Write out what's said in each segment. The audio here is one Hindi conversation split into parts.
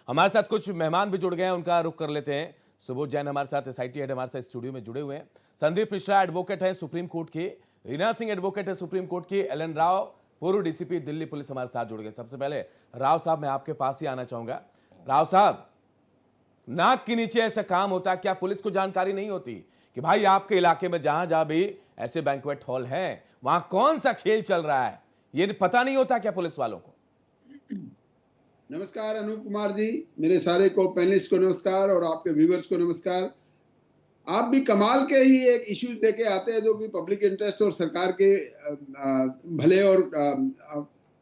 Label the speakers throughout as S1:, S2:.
S1: हमारे साथ कुछ मेहमान भी जुड़ गए हैं, उनका रुख कर लेते हैं। सुबोध जैन हमारे साथ एसआईटी हेड हमारे साथ स्टूडियो में जुड़े हुए हैं। संदीप मिश्रा एडवोकेट है सुप्रीम कोर्ट के, रीना सिंह एडवोकेट है सुप्रीम कोर्ट की, एल एन राव पूर्व डीसीपी दिल्ली पुलिस हमारे साथ जुड़ गए। सबसे पहले राव साहब, मैं आपके पास ही आना चाहूंगा। राव साहब, नाक के नीचे ऐसा काम होता है, क्या पुलिस को जानकारी नहीं होती कि भाई आपके इलाके में जहां जहां भी ऐसे बैंक्वेट हॉल हैं वहां कौन सा खेल चल रहा है, ये पता नहीं होता क्या पुलिस वालों को?
S2: नमस्कार अनूप कुमार जी, मेरे सारे को पैनलिस्ट को नमस्कार और आपके व्यूवर्स को नमस्कार। आप भी कमाल के ही एक इश्यू लेके आते हैं जो कि पब्लिक इंटरेस्ट और सरकार के भले और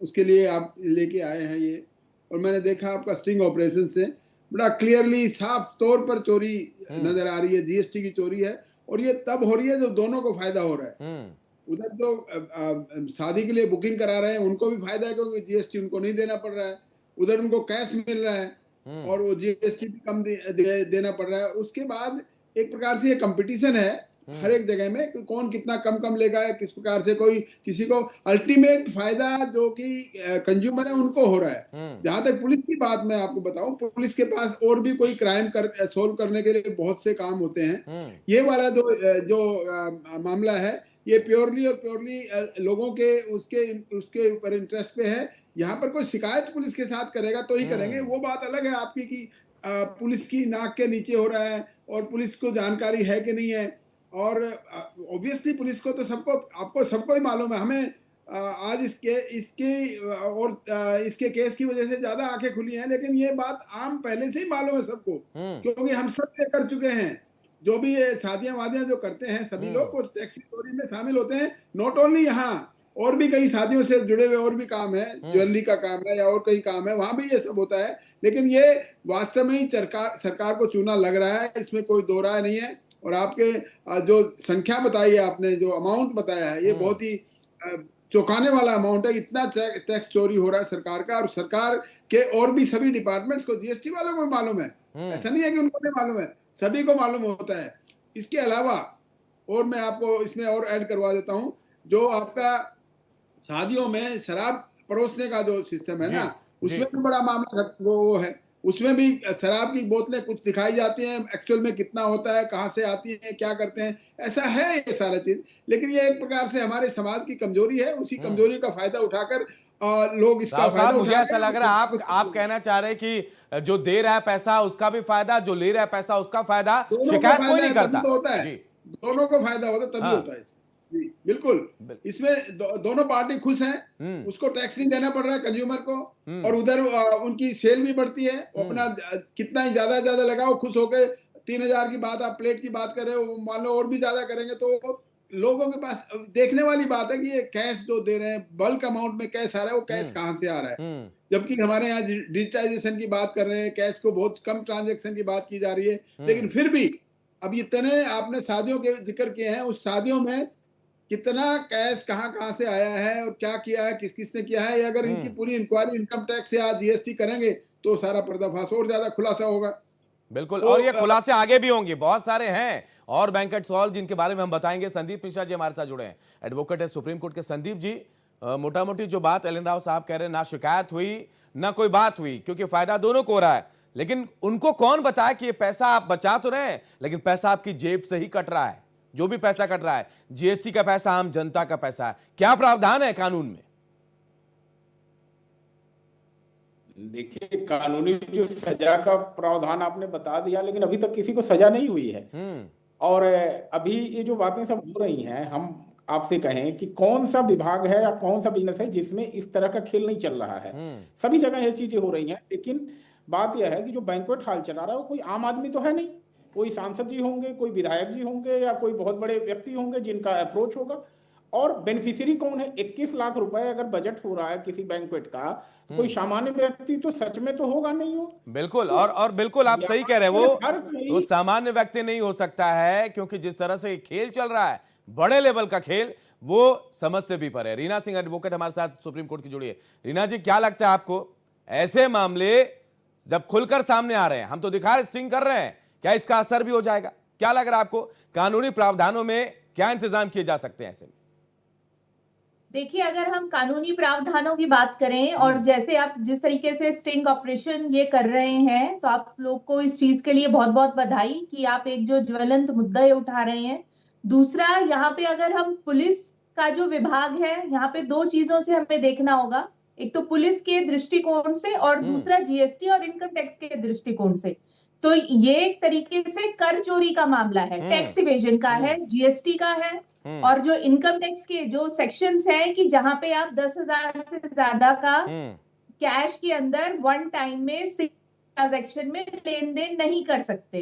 S2: उसके लिए आप लेके आए हैं ये। और मैंने देखा आपका स्टिंग ऑपरेशन से बड़ा क्लियरली साफ तौर पर चोरी नजर आ रही है, जीएसटी की चोरी है। और ये तब हो रही है जब दोनों को फायदा हो रहा है। उधर जो शादी के लिए बुकिंग करा रहे हैं उनको भी फायदा है क्योंकि जीएसटी उनको नहीं देना पड़ रहा है, उधर उनको कैश मिल रहा है और वो जीएसटी भी कम देना पड़ रहा है। उसके बाद एक प्रकार से ये कंपटीशन है हर एक जगह में कि कौन कितना कम लेगा है, किस प्रकार से कोई किसी को अल्टीमेट फायदा जो कि कंज्यूमर है उनको हो रहा है। जहां तक पुलिस की बात मैं आपको बताऊं, पुलिस के पास और भी कोई क्राइम सोल्व करने के लिए बहुत से काम होते हैं। ये वाला जो मामला है ये प्योरली और प्योरली लोगों के उसके ऊपर इंटरेस्ट पे है। यहाँ पर कोई शिकायत पुलिस के साथ करेगा तो ही करेंगे, वो बात अलग है आपकी कि पुलिस की नाक के नीचे हो रहा है और पुलिस को जानकारी है कि नहीं है। और ऑब्वियसली पुलिस को तो सबको ही मालूम है। हमें आज इसके केस की वजह से ज्यादा आंखें खुली हैं, लेकिन ये बात आम पहले से ही मालूम है सबको, क्योंकि हम सब ये कर चुके हैं। जो भी शादियां वादियां जो करते हैं सभी लोग उस टैक्सी चोरी में शामिल होते हैं। नॉट ओनली यहाँ, और भी कई शादियों से जुड़े हुए और भी काम है, ज्वेलरी का काम है या और कई काम है, वहां भी ये सब होता है। लेकिन ये वास्तव में ही सरकार को चूना लग रहा है, इसमें कोई दो राय नहीं है। और आपके जो संख्या बताई है आपने, जो अमाउंट बताया है, ये बहुत ही चौंकाने वाला अमाउंट है। इतना टैक्स चोरी हो रहा है सरकार का, और सरकार के और भी सभी डिपार्टमेंट्स को, जीएसटी वालों को मालूम है। ऐसा नहीं है कि उनको नहीं मालूम है, सभी को मालूम होता है। इसके अलावा और मैं आपको इसमें और ऐड करवा देता हूं, जो आपका शादियों में शराब परोसने का जो सिस्टम है ना, उसमें भी बड़ा मामला वो है। उसमें भी शराब की बोतलें कुछ दिखाई जाती हैं, एक्चुअल में कितना होता है, कहाँ से आती है, क्या करते हैं, ऐसा है ये सारा चीज। लेकिन ये एक प्रकार से हमारे समाज की कमजोरी है, उसी कमजोरी का फायदा उठाकर लोग इसका फायदा
S1: मुझे ऐसा लग रहा है आप कहना चाह रहे हैं कि जो दे रहा है पैसा उसका भी फायदा, जो ले रहा है पैसा उसका फायदा, शिकायत कोई नहीं करता।
S2: तो होता है, दोनों को फायदा होता है, तभी होता है जी। बिल्कुल, इसमें दोनों पार्टी खुश हैं, उसको टैक्स नहीं देना पड़ रहा है कंज्यूमर को, और उधर उनकी सेल भी बढ़ती है। अपना कितना ही ज्यादा लगाओ, खुश होके 3,000 की बात, आप प्लेट की बात कर रहे हो, मान लो और भी ज्यादा करेंगे तो लोगों के पास देखने वाली बात है कि ये कैश जो दे रहे हैं, बल्क अमाउंट में कैश आ रहा है, वो कैश कहां से आ रहा है। जबकि हमारे यहाँ डिजिटाइजेशन की बात कर रहे हैं, कैश को बहुत कम ट्रांजेक्शन की बात की जा रही है। लेकिन फिर भी अब इतने आपने शादियों के जिक्र किए हैं, उस शादियों में कितना कैश कहां से आया है और क्या किया है, किसने किया है, अगर इनकी पूरी इंक्वायरी इनकम टैक्स या जीएसटी करेंगे तो सारा पर्दाफाश और ज्यादा खुलासा होगा।
S1: बिल्कुल, और ये खुलासे आगे भी होंगे, बहुत सारे हैं और बैंकेट हॉल जिनके बारे में हम बताएंगे। संदीप मिश्रा जी हमारे साथ जुड़े हैं, एडवोकेट है सुप्रीम कोर्ट के। संदीप जी, मोटा मोटी जो बात एल एन राव साहब कह रहे हैं, ना शिकायत हुई ना कोई बात हुई, क्योंकि फायदा दोनों को हो रहा है। लेकिन उनको कौन बताया कि ये पैसा आप बचा तो रहे हैं, लेकिन पैसा आपकी जेब से ही कट रहा है। जो भी पैसा कट रहा है, जीएसटी का पैसा आम जनता का पैसा है। क्या प्रावधान है कानून में?
S3: देखिए, कानूनी जो सजा का प्रावधान आपने बता दिया, लेकिन अभी तक किसी को सजा नहीं हुई है। और अभी ये जो बातें सब हो रही हैं, हम आपसे कहें कि कौन सा विभाग है या कौन सा बिजनेस है जिसमें इस तरह का खेल नहीं चल रहा है। सभी जगह ये चीजें हो रही हैं, लेकिन बात यह है कि जो बैंक्वेट हॉल चला रहा है वो कोई आम आदमी तो है नहीं। कोई सांसद जी होंगे, कोई विधायक जी होंगे, या कोई बहुत बड़े व्यक्ति होंगे जिनका अप्रोच होगा। और बेनिफिशियरी कौन है? 21 लाख रुपए अगर बजट हो रहा है किसी बैंक्वेट का, तो कोई सामान्य व्यक्ति तो सच में तो होगा नहीं हो।
S1: बिल्कुल, और बिल्कुल आप सही कह रहे हैं, वो सामान्य व्यक्ति नहीं हो सकता है, क्योंकि जिस तरह से खेल चल रहा है, बड़े लेवल का खेल, वो समझ से भी परे है। रीना सिंह एडवोकेट हमारे साथ सुप्रीम कोर्ट की जुड़ी है। रीना जी, क्या लगता है आपको, ऐसे मामले जब खुलकर सामने आ रहे हैं, हम तो दिखा रहे, स्टिंग कर रहे हैं, क्या इसका असर भी हो जाएगा? क्या लग रहा है आपको, कानूनी प्रावधानों में क्या इंतजाम किए जा सकते हैं ऐसे में?
S4: देखिए, अगर हम कानूनी प्रावधानों की बात करें और जैसे आप जिस तरीके से स्टिंग ऑपरेशन ये कर रहे हैं, तो आप लोग को इस चीज के लिए बहुत बहुत बधाई कि आप एक जो ज्वलंत मुद्दा ये उठा रहे हैं। दूसरा, यहाँ पे अगर हम पुलिस का जो विभाग है, यहाँ पे दो चीजों से हमें देखना होगा। एक तो पुलिस के दृष्टिकोण से और दूसरा जीएसटी और इनकम टैक्स के दृष्टिकोण से। तो ये एक तरीके से कर चोरी का मामला है, टैक्स इवेजन का है, जीएसटी का है। और जो इनकम टैक्स के जो सेक्शंस हैं कि जहां पे आप 10,000 से ज्यादा का कैश के अंदर वन टाइम में ट्रांजैक्शन में लेन देन नहीं कर सकते।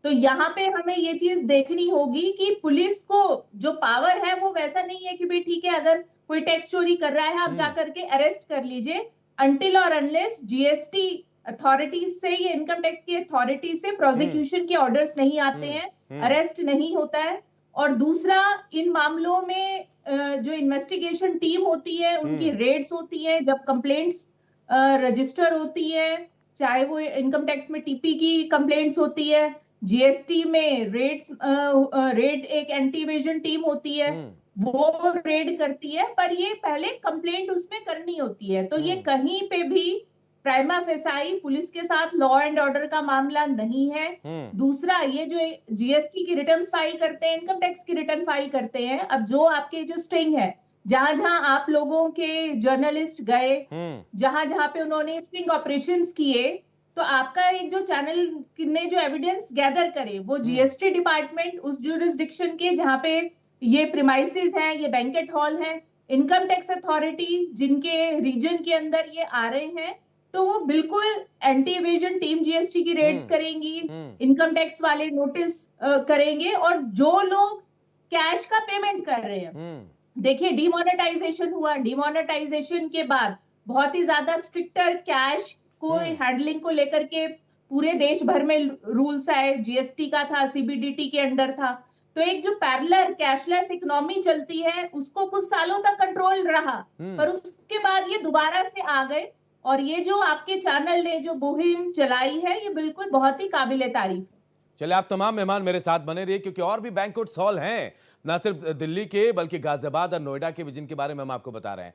S4: तो यहाँ पे हमें ये चीज देखनी होगी कि पुलिस को जो पावर है वो वैसा नहीं है कि भाई ठीक है, अगर कोई टैक्स चोरी कर रहा है आप जाकर के अरेस्ट कर लीजिए। अनटिल और अनलेस जीएसटी अथॉरिटीज से या इनकम टैक्स की अथॉरिटी से प्रोसिक्यूशन के ऑर्डर्स नहीं आते हैं, अरेस्ट नहीं होता है। और दूसरा, इन मामलों में जो इन्वेस्टिगेशन टीम होती है उनकी रेड्स होती है, जब कंप्लेंट्स रजिस्टर होती है, चाहे वो इनकम टैक्स में टीपी की कंप्लेंट्स होती है, जीएसटी में रेड एक एंटी इवेजन टीम होती है, वो रेड करती है, पर ये पहले कंप्लेंट उसमें करनी होती है। तो ये कहीं पे भी प्राइमा फेसाई पुलिस के साथ लॉ एंड ऑर्डर का मामला नहीं है। दूसरा, ये जो जीएसटी की रिटर्न्स फाइल करते हैं, इनकम टैक्स की रिटर्न फाइल करते हैं, अब जो आपके जो स्ट्रिंग है, जहां जहां आप लोगों के जर्नलिस्ट गए, जहां जहां पे उन्होंने स्ट्रिंग ऑपरेशंस किए, तो आपका एक जो चैनल ने जो एविडेंस गैदर करे, वो जीएसटी डिपार्टमेंट उस ज्यूरिसडिक्शन के जहां पे ये प्रीमाइसेस हैं, ये बैंकेट हॉल है, इनकम टैक्स अथॉरिटी जिनके रीजन के अंदर ये आ रहे हैं, तो वो बिल्कुल एंटी इवेजन टीम जीएसटी की रेड्स करेंगी, इनकम टैक्स वाले नोटिस करेंगे। और जो लोग कैश का पेमेंट कर रहे हैं, देखिए डिमोनेटाइजेशन हुआ, डिमोनेटाइजेशन के बाद बहुत ही ज्यादा स्ट्रिक्टर कैश को हैंडलिंग को लेकर के पूरे देश भर में रूल्स आए, जीएसटी का था, सीबीडीटी के अंडर था। तो एक जो पैरेलल कैशलेस इकोनॉमी चलती है उसको कुछ सालों तक कंट्रोल रहा, पर उसके बाद ये दोबारा से आ गए। और ये जो आपके चैनल ने जो मुहिम चलाई है, ये बिल्कुल बहुत ही काबिले तारीफ है।
S1: चलिए, आप तमाम मेहमान मेरे साथ बने रहिए क्योंकि और भी बैंक्वेट्स हॉल हैं, ना सिर्फ दिल्ली के बल्कि गाजियाबाद और नोएडा के भी, जिनके बारे में हम आपको बता रहे हैं।